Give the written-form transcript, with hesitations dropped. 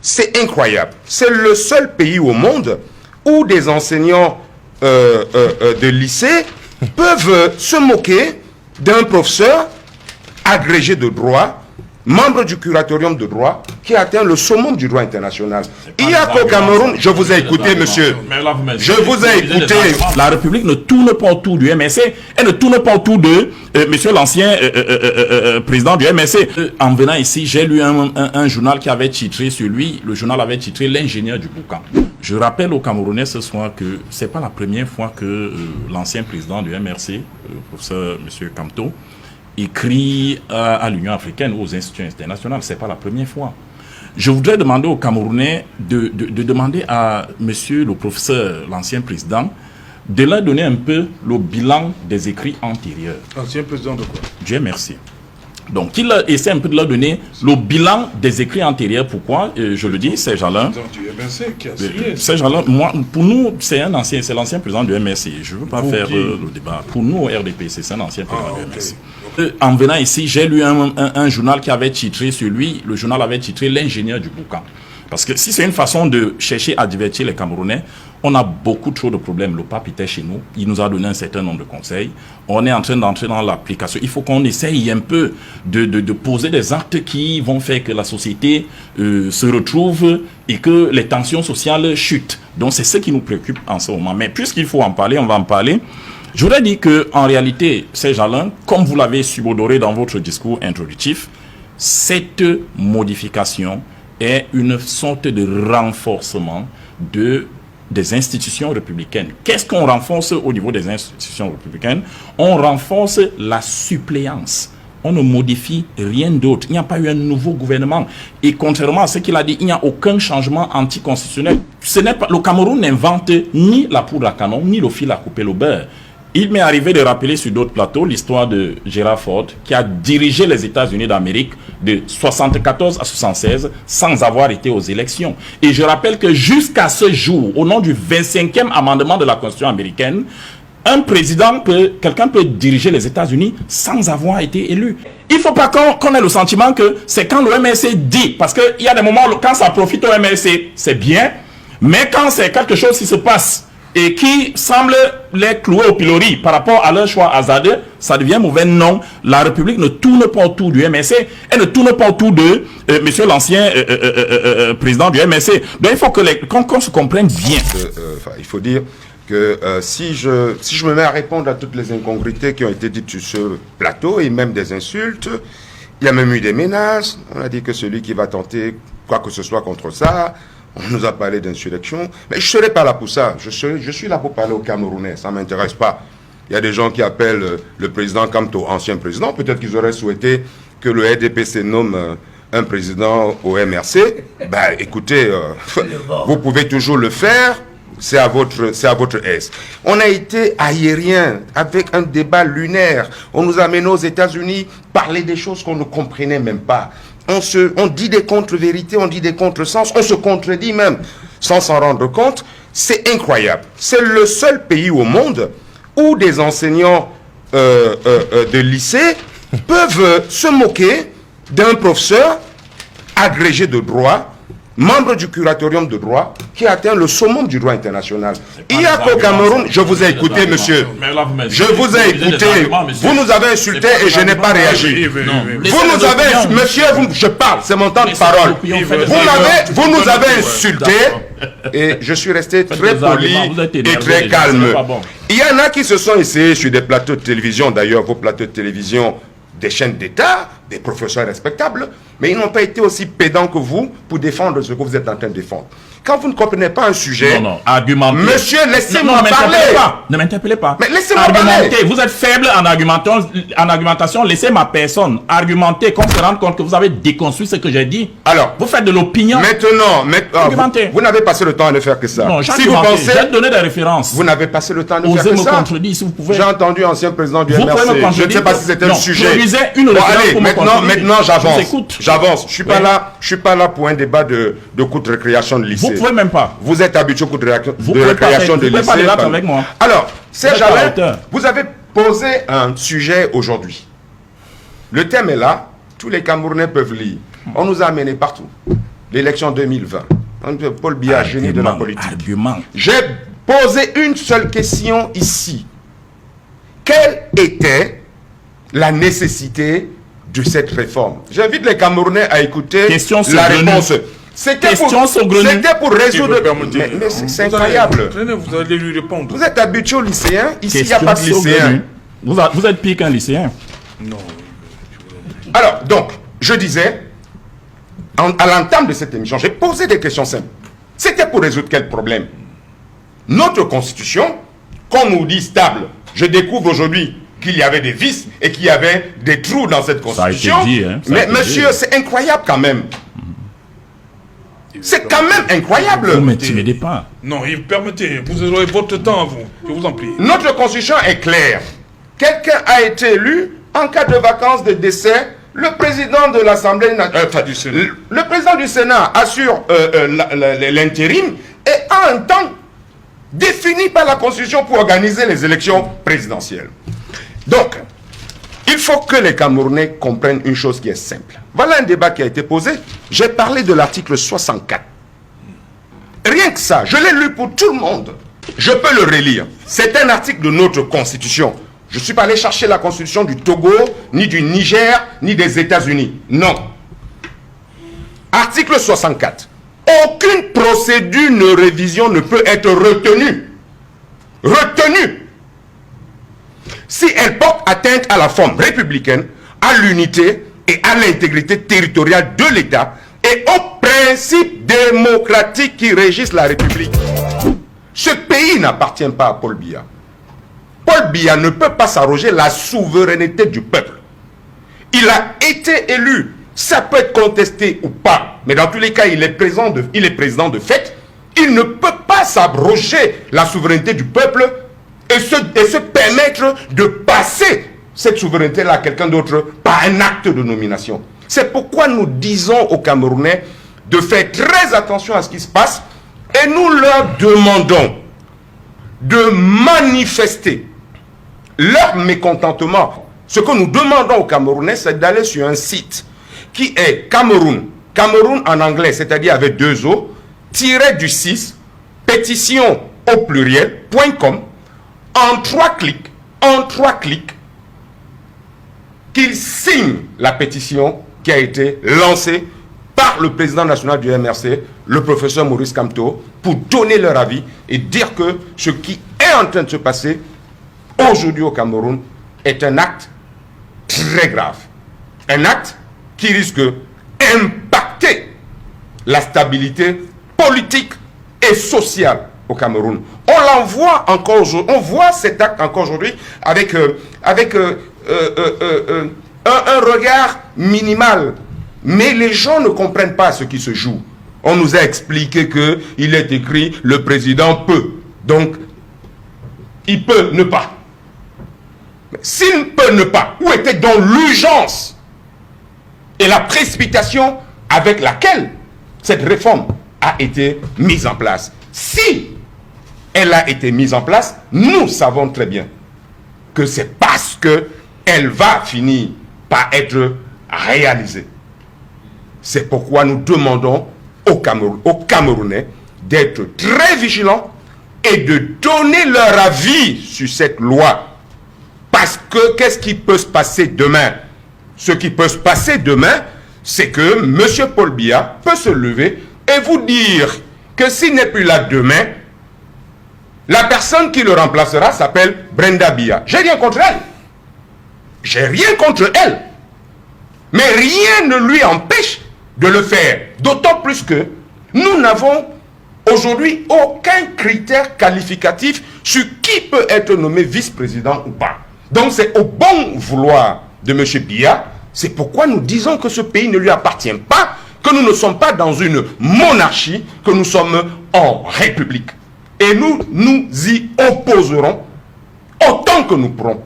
C'est incroyable. C'est le seul pays au monde où des enseignants de lycée peuvent se moquer d'un professeur agrégé de droit, membre du curatorium de droit, qui atteint le summum du droit international. Il y a qu'au Cameroun, je vous ai écouté, monsieur. Je vous ai écouté. La République ne tourne pas autour du MSC, elle ne tourne pas autour de monsieur l'ancien président du MSC. En venant ici, j'ai lu un journal qui avait titré sur lui, le journal avait titré l'ingénieur du boucan. Je rappelle aux Camerounais ce soir que c'est pas la première fois que l'ancien président du MRC, professeur monsieur Kamto, écrit à l'Union africaine ou aux institutions internationales. Ce n'est pas la première fois. Je voudrais demander aux Camerounais de demander à monsieur le professeur, l'ancien président, de leur donner un peu le bilan des écrits antérieurs. Ancien président de quoi? Dieu merci. Donc, qu'il essaie un peu de leur donner le bilan des écrits antérieurs. Pourquoi? Je le dis, c'est Jalin. C'est Jalin. Moi, pour nous, c'est l'ancien président du MSC. Je ne veux pas faire le débat. Pour nous, au RDP, c'est un ancien président du MSC. En venant ici, j'ai lu un journal qui avait titré sur lui, le journal avait titré l'ingénieur du boucan. Parce que si c'est une façon de chercher à divertir les Camerounais, on a beaucoup trop de problèmes. Le pape était chez nous, il nous a donné un certain nombre de conseils. On est en train d'entrer dans l'application. Il faut qu'on essaye un peu de poser des actes qui vont faire que la société se retrouve et que les tensions sociales chutent. Donc c'est ce qui nous préoccupe en ce moment. Mais puisqu'il faut en parler, on va en parler. Je voudrais dire qu'en réalité, Serge Alain, comme vous l'avez subodoré dans votre discours introductif, cette modification est une sorte de renforcement des institutions républicaines. Qu'est-ce qu'on renforce au niveau des institutions républicaines? On renforce la suppléance. On ne modifie rien d'autre. Il n'y a pas eu un nouveau gouvernement. Et contrairement à ce qu'il a dit, il n'y a aucun changement anticonstitutionnel. Le Cameroun n'invente ni la poudre à canon, ni le fil à couper le beurre. Il m'est arrivé de rappeler sur d'autres plateaux l'histoire de Gerald Ford, qui a dirigé les États-Unis d'Amérique de 1974 à 1976 sans avoir été aux élections. Et je rappelle que jusqu'à ce jour, au nom du 25e amendement de la Constitution américaine, quelqu'un peut diriger les États-Unis sans avoir été élu. Il ne faut pas qu'on ait le sentiment que c'est quand le MSC dit, parce qu'il y a des moments où quand ça profite au MSC, c'est bien, mais quand c'est quelque chose qui se passe et qui semble les clouer au pilori par rapport à leur choix hasardeux, ça devient mauvais. Non, la République ne tourne pas autour du MSC, elle ne tourne pas autour de monsieur l'ancien président du MSC. Donc il faut qu'on se comprenne bien. Il faut dire que si je me mets à répondre à toutes les incongruités qui ont été dites sur ce plateau et même des insultes, il y a même eu des menaces. On a dit que celui qui va tenter quoi que ce soit contre ça, on nous a parlé d'insurrection, mais je ne serai pas là pour ça. Je suis là pour parler aux Camerounais, ça ne m'intéresse pas. Il y a des gens qui appellent le président Kamto ancien président. Peut-être qu'ils auraient souhaité que le RDPC nomme un président au MRC. Ben, écoutez, vous pouvez toujours le faire. C'est à votre aise. On a été aérien avec un débat lunaire. On nous a amenés aux États-Unis parler des choses qu'on ne comprenait même pas. On dit des contre-vérités, on dit des contresens, on se contredit même sans s'en rendre compte. C'est incroyable. C'est le seul pays au monde où des enseignants de lycée peuvent se moquer d'un professeur agrégé de droit, membre du curatorium de droit, qui atteint le summum du droit international. Il y a qu'au Cameroun, je vous ai écouté, monsieur. Je vous ai écouté. Vous nous avez insulté et je n'ai pas réagi. Vous nous avez insulté. Monsieur, je parle, c'est mon temps de parole. Vous nous avez insulté et je suis resté très poli et très calme. Il y en a qui se sont essayés sur des plateaux de télévision, d'ailleurs, vos plateaux de télévision, des chaînes d'État, des professeurs respectables, mais ils n'ont pas été aussi pédants que vous pour défendre ce que vous êtes en train de défendre. Quand vous ne comprenez pas un sujet, argumentez. Monsieur, laissez-moi parler. Ne m'interpellez pas. Mais laissez-moi parler. Vous êtes faible en argumentation. Laissez ma personne argumenter, qu'on se rende compte que vous avez déconstruit ce que j'ai dit. Alors, vous faites de l'opinion. Maintenant, vous n'avez passé le temps à ne faire que ça. Non, si vous pensez, j'ai donné des références. Vous n'avez passé le temps à ne faire que me ça. contredire si vous pouvez. J'ai entendu ancien président du MRC. Je ne sais pas si c'était le sujet. Je lisais une référence. Maintenant, j'avance. Je suis pas là pour un débat de cours de récréation de lycée. Vous pouvez même pas. Vous êtes habitué au cours de récréation de lycée. Vous pouvez pas avec moi. Alors, Serge Alain, vous avez posé un sujet aujourd'hui. Le thème est là. Tous les Camerounais peuvent lire. On nous a amenés partout. l'élection 2020. Paul Biya, génie de la politique. Argument. J'ai posé une seule question ici. Quelle était la nécessité de cette réforme? J'invite les Camerounais à écouter la réponse. C'était pour résoudre... Mais c'est incroyable. Vous allez lui répondre. Vous êtes habitué au lycéen. Ici, il n'y a pas de lycéen. Vous êtes pire qu'un lycéen. Non. Alors, donc, je disais, à l'entame de cette émission, j'ai posé des questions simples. C'était pour résoudre quel problème? Notre constitution, qu'on nous dit stable, je découvre aujourd'hui qu'il y avait des vices et qu'il y avait des trous dans cette constitution. Ça a été dit, hein. Mais monsieur, c'est incroyable quand même. C'est quand même incroyable. Vous ne m'intimidez pas. Non, permettez, vous aurez votre temps à vous. Je vous en prie. Notre constitution est claire. Quelqu'un a été élu en cas de vacances, de décès. Le président de l'Assemblée nationale, le président du Sénat assure l'intérim et a un temps défini par la Constitution pour organiser les élections présidentielles. Donc, il faut que les Camerounais comprennent une chose qui est simple. Voilà un débat qui a été posé. J'ai parlé de l'article 64. Rien que ça, je l'ai lu pour tout le monde. Je peux le relire. C'est un article de notre Constitution. Je ne suis pas allé chercher la Constitution du Togo, ni du Niger, ni des États-Unis. Non. Article 64. Aucune procédure de révision ne peut être retenue. Retenue. Si elle porte atteinte à la forme républicaine, à l'unité et à l'intégrité territoriale de l'État et aux principes démocratiques qui régissent la République. Ce pays n'appartient pas à Paul Biya. Paul Biya ne peut pas s'arroger la souveraineté du peuple. Il a été élu. Ça peut être contesté ou pas, mais dans tous les cas, il est président de fait. Il ne peut pas s'abroger la souveraineté du peuple et se permettre de passer cette souveraineté-là à quelqu'un d'autre par un acte de nomination. C'est pourquoi nous disons aux Camerounais de faire très attention à ce qui se passe et nous leur demandons de manifester leur mécontentement. Ce que nous demandons aux Camerounais, c'est d'aller sur un site qui est Cameroun en anglais, c'est-à-dire avec 2 O, -du-6, pétition au pluriel.com, en 3 clics, qu'ils signent la pétition qui a été lancée par le président national du MRC, le professeur Maurice Kamto, pour donner leur avis et dire que ce qui est en train de se passer aujourd'hui au Cameroun est un acte très grave. Un acte qui risque d'impacter la stabilité politique et sociale au Cameroun. On voit cet acte encore aujourd'hui avec un regard minimal. Mais les gens ne comprennent pas ce qui se joue. On nous a expliqué qu'il est écrit « le président peut ». Donc, il peut ne pas. S'il peut ne pas, où était donc l'urgence et la précipitation avec laquelle cette réforme a été mise en place? Si elle a été mise en place, nous savons très bien que c'est parce qu'elle va finir par être réalisée. C'est pourquoi nous demandons aux Camerounais d'être très vigilants et de donner leur avis sur cette loi. Parce que qu'est-ce qui peut se passer demain? Ce qui peut se passer demain, c'est que M. Paul Biya peut se lever et vous dire que s'il n'est plus là demain, la personne qui le remplacera s'appelle Brenda Biya. J'ai rien contre elle. J'ai rien contre elle. Mais rien ne lui empêche de le faire. D'autant plus que nous n'avons aujourd'hui aucun critère qualificatif sur qui peut être nommé vice-président ou pas. Donc c'est au bon vouloir de M. Biya. C'est pourquoi nous disons que ce pays ne lui appartient pas, que nous ne sommes pas dans une monarchie, que nous sommes en république. Et nous nous y opposerons autant que nous pourrons.